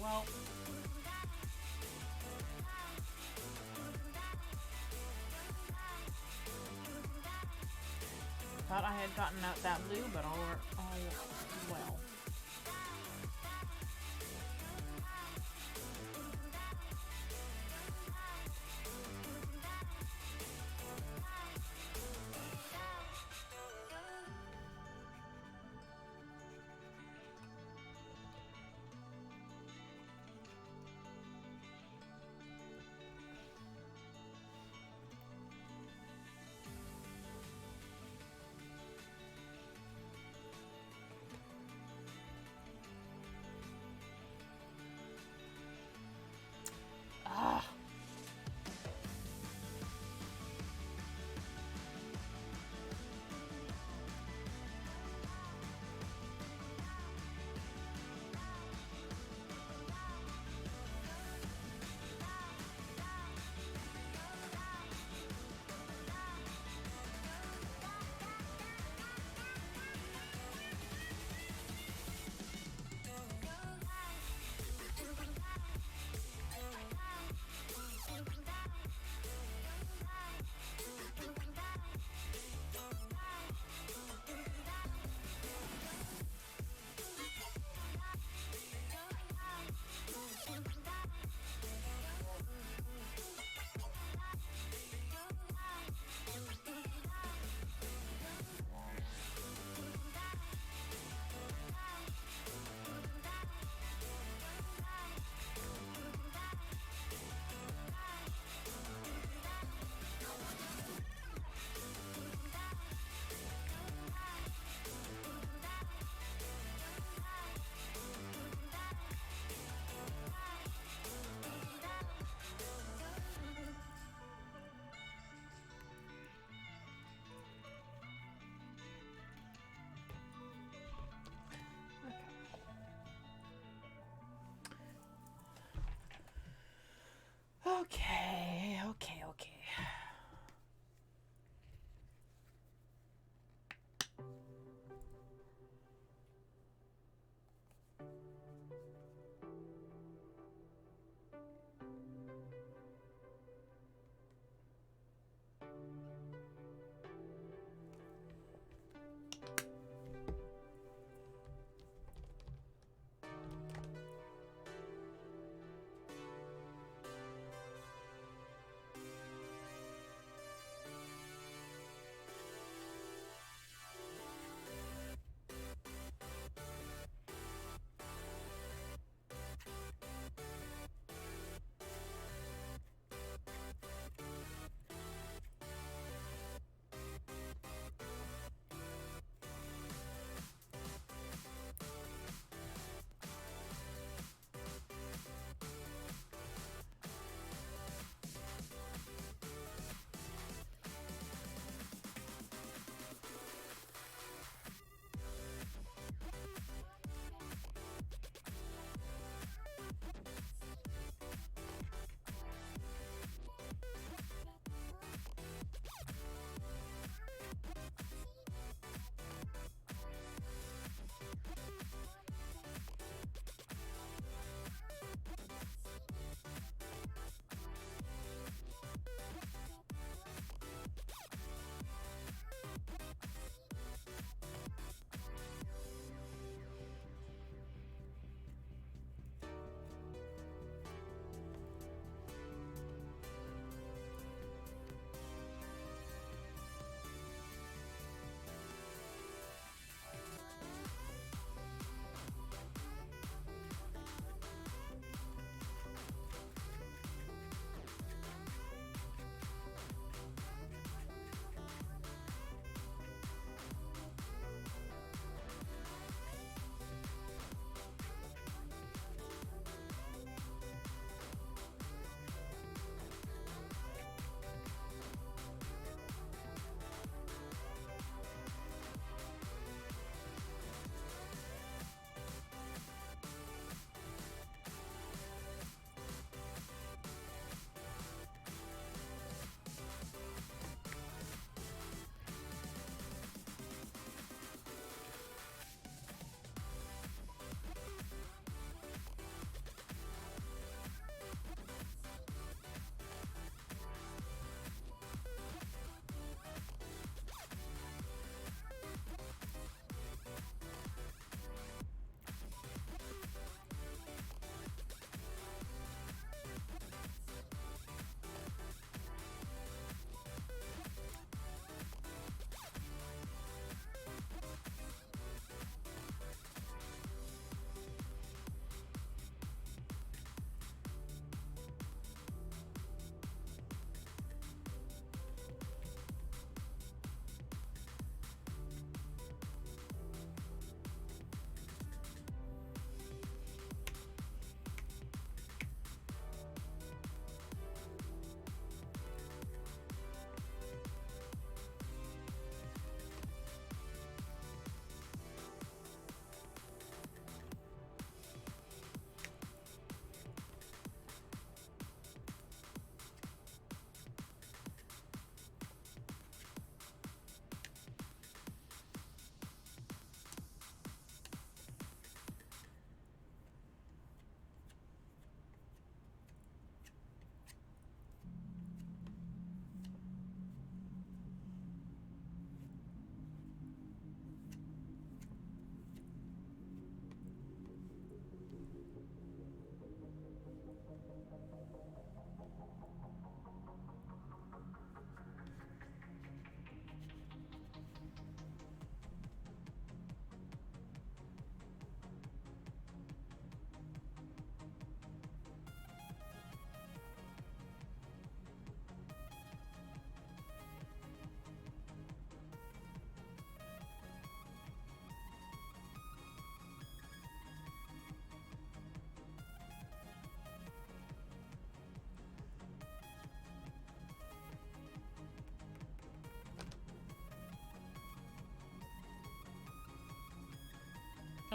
Well, thought I had gotten out that blue, but all well.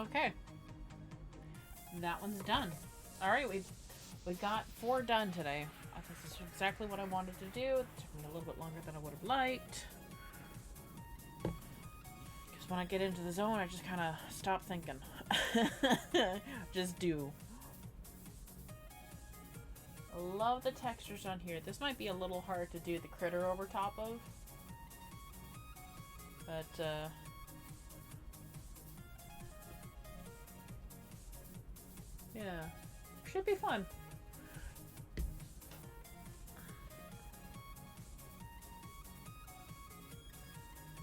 Okay. That one's done. Alright, we got 4 done today. This is exactly what I wanted to do. It took me a little bit longer than I would have liked. Because when I get into the zone, I just kind of stop thinking. Just do. I love the textures on here. This might be a little hard to do the critter over top of. But, yeah. Should be fun.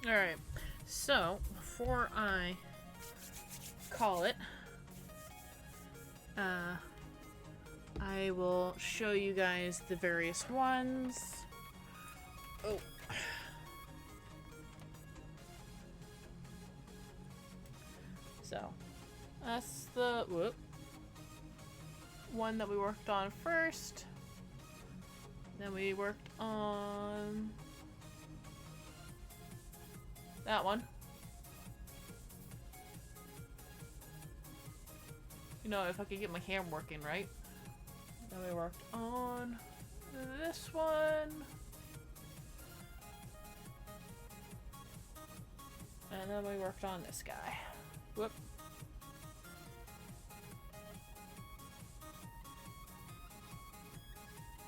Alright. So, before I call it, I will show you guys the various ones. Oh. So, that's the one that we worked on first. Then we worked on that one. You know, if I could get my hand working right. Then we worked on this one. And then we worked on this guy. Whoop.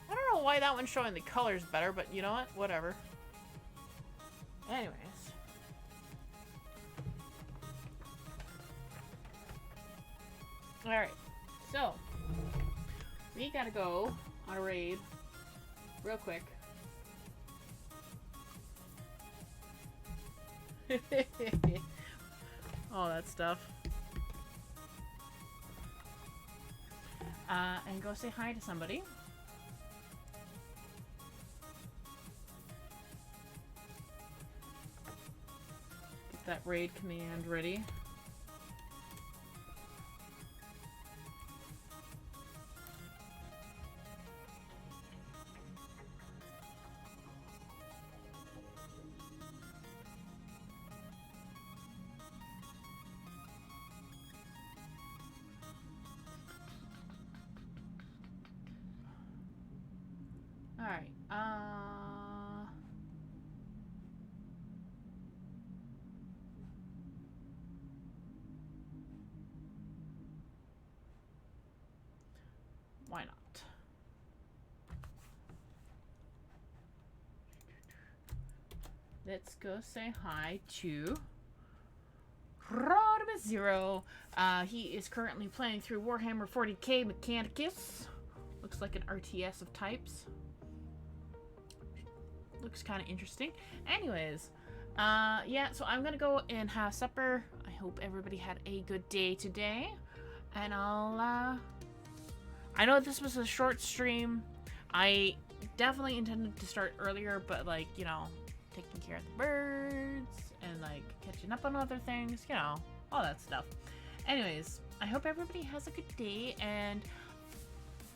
I don't know why that one's showing the colors better, but you know what? Whatever. Anyways. Alright. So, we gotta go on a raid real quick. All that stuff. And go say hi to somebody. Get that raid command ready. Alright, why not? Let's go say hi to Rodimus Zero. He is currently playing through Warhammer 40k Mechanicus. Looks like an RTS of types. Looks kind of interesting. Anyways, yeah, so I'm gonna go and have supper. I hope everybody had a good day today. And I know this was a short stream. I definitely intended to start earlier, but like, you know, taking care of the birds and like catching up on other things, you know, all that stuff. Anyways, I hope everybody has a good day, and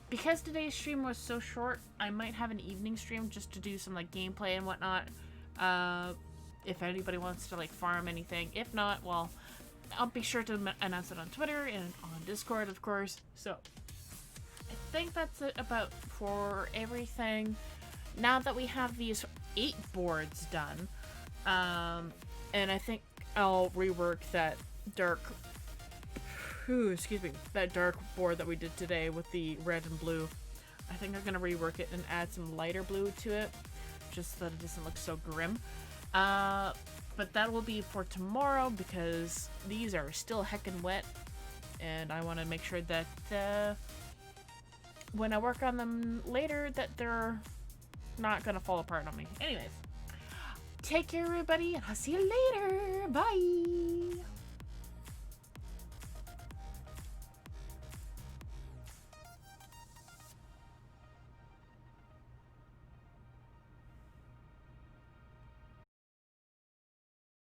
because today's stream was so short, I might have an evening stream just to do some like gameplay and whatnot. If anybody wants to like farm anything. If not, well, I'll be sure to announce it on Twitter and on Discord, of course. So, I think that's it about for everything. Now that we have these 8 boards done, and I think I'll rework that dark that dark board that we did today with the red and blue. I think I'm gonna rework it and add some lighter blue to it, just so that it doesn't look so grim. But that will be for tomorrow, because these are still heckin' wet, and I want to make sure that when I work on them later, that they're not gonna fall apart on me. Anyways, take care, everybody, and I'll see you later. Bye.